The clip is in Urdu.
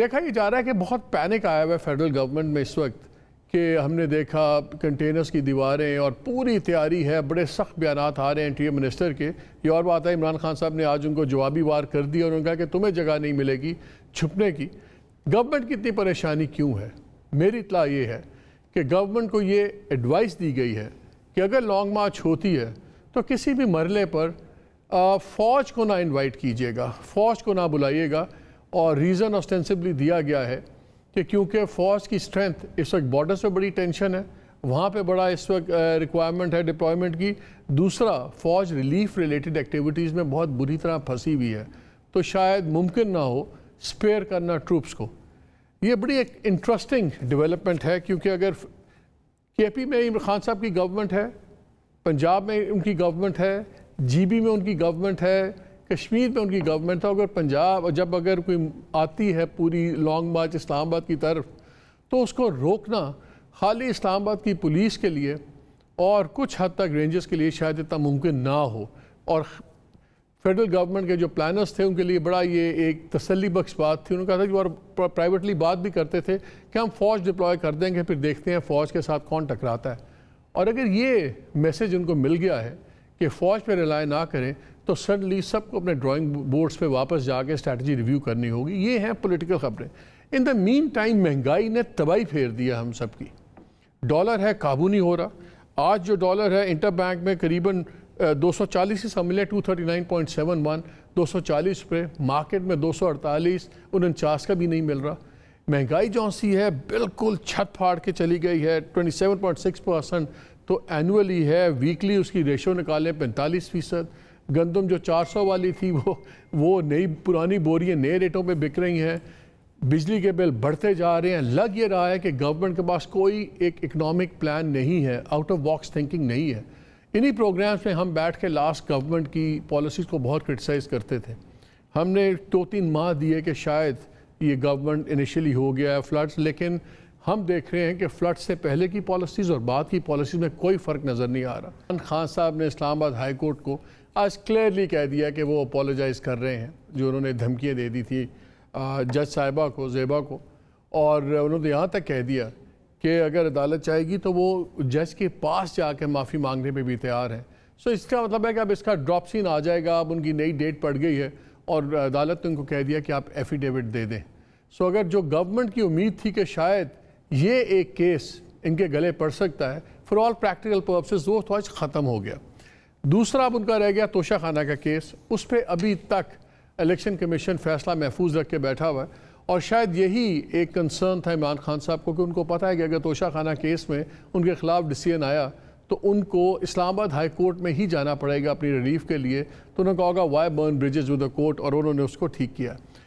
دیکھا یہ جا رہا ہے کہ بہت پینک آیا ہوا ہے فیڈرل گورنمنٹ میں اس وقت کہ ہم نے دیکھا کنٹینرز کی دیواریں اور پوری تیاری ہے، بڑے سخت بیانات آ رہے ہیں انٹیریئر منسٹر کے. یہ اور بات ہے عمران خان صاحب نے آج ان کو جوابی وار کر دیا اور انہوں نے کہا کہ تمہیں جگہ نہیں ملے گی چھپنے کی. گورنمنٹ کی اتنی پریشانی کیوں ہے؟ میری اطلاع یہ ہے کہ گورنمنٹ کو یہ ایڈوائس دی گئی ہے کہ اگر لانگ مارچ ہوتی ہے تو کسی بھی مرحلے پر فوج کو نہ انوائٹ کیجیے گا، فوج کو نہ بلائیے گا. اور ریزن اسٹینسبلی دیا گیا ہے کہ کیونکہ فوج کی اسٹرینتھ اس وقت بارڈرز پہ بڑی ٹینشن ہے، وہاں پہ بڑا اس وقت ریکوائرمنٹ ہے ڈپلائمنٹ کی. دوسرا، فوج ریلیف ریلیٹڈ ایکٹیویٹیز میں بہت بری طرح پھنسی ہوئی ہے، تو شاید ممکن نہ ہو اسپیئر کرنا ٹروپس کو. یہ بڑی ایک انٹرسٹنگ ڈیولپمنٹ ہے کیونکہ اگر کے پی میں عمران خان صاحب کی گورنمنٹ ہے، پنجاب میں ان کی گورنمنٹ ہے، جی بی میں ان کی گورنمنٹ ہے، کشمیر میں ان کی گورنمنٹ ہے، اگر پنجاب جب اگر کوئی آتی ہے پوری لانگ مارچ اسلام آباد کی طرف تو اس کو روکنا خالی اسلام آباد کی پولیس کے لیے اور کچھ حد تک رینجرز کے لیے شاید اتنا ممکن نہ ہو. اور فیڈرل گورنمنٹ کے جو پلانرز تھے ان کے لیے بڑا یہ ایک تسلی بخش بات تھی. انہوں نے کہا تھا کہ اور پرائیویٹلی بات بھی کرتے تھے کہ ہم فوج ڈپلوائے کر دیں گے، پھر دیکھتے ہیں فوج کے ساتھ کون ٹکراتا ہے. اور اگر یہ میسج ان کو مل گیا ہے کہ فوج پہ ریلائی نہ کریں تو سڈنلی سب کو اپنے ڈرائنگ بورڈز پہ واپس جا کے اسٹریٹجی ریویو کرنی ہوگی. یہ ہیں پولیٹیکل خبریں. ان دا مین ٹائم مہنگائی نے تباہی پھیر دیا ہم سب کی. ڈالر ہے قابو نہیں ہو رہا. آج جو ڈالر ہے انٹر بینک میں قریباً 240 سے ملے 239.71 240 پہ، مارکیٹ میں 248 49 کا بھی نہیں مل رہا. مہنگائی جو سی ہے بالکل چھت پھاڑ کے چلی گئی ہے 27.6%. تو اینولی ہے، ویکلی اس کی ریشو نکالیں 45%. گندم جو 400 والی تھی وہ نئی پرانی بوریاں نئے ریٹوں پہ بک رہی ہیں. بجلی کے بل بڑھتے جا رہے ہیں. لگ یہ رہا ہے کہ گورنمنٹ کے پاس کوئی ایک اکنامک پلان نہیں ہے، آؤٹ آف باکس تھنکنگ نہیں ہے. انہی پروگرامز میں ہم بیٹھ کے لاسٹ گورنمنٹ کی پالیسیز کو بہت کرٹیسائز کرتے تھے. ہم نے 2-3 ماہ دیے کہ شاید یہ گورنمنٹ انیشلی ہو گیا ہے فلڈز، لیکن ہم دیکھ رہے ہیں کہ فلڈ سے پہلے کی پالیسیز اور بعد کی پالیسیز میں کوئی فرق نظر نہیں آ رہا. عمران خان صاحب نے اسلام آباد ہائی کورٹ کو آج کلیئرلی کہہ دیا کہ وہ اپولوجائز کر رہے ہیں جو انہوں نے دھمکیاں دے دی تھی جج صاحبہ کو، زیبا کو. اور انہوں نے یہاں تک کہہ دیا کہ اگر عدالت چاہے گی تو وہ جج کے پاس جا کے معافی مانگنے پہ بھی تیار ہیں. سو اس کا مطلب ہے کہ اب اس کا ڈراپ سین آ جائے گا. اب ان کی نئی ڈیٹ پڑ گئی ہے اور عدالت نے ان کو کہہ دیا کہ آپ ایفیڈیوٹ دے دیں. سو اگر جو گورنمنٹ کی امید تھی کہ شاید یہ ایک کیس ان کے گلے پڑ سکتا ہے فار آل پریکٹیکل پرپسز، وہ تو آج ختم ہو گیا. دوسرا اب ان کا رہ گیا توشہ خانہ کا کیس. اس پہ ابھی تک الیکشن کمیشن فیصلہ محفوظ رکھ کے بیٹھا ہوا ہے اور شاید یہی ایک کنسرن تھا عمران خان صاحب کو کہ ان کو پتہ ہے کہ اگر توشہ خانہ کیس میں ان کے خلاف ڈیسیژن آیا تو ان کو اسلام آباد ہائی کورٹ میں ہی جانا پڑے گا اپنی ریلیف کے لیے. تو انہوں نے کہا ہوگا why burn bridges with the court, اور انہوں نے اس کو ٹھیک کیا.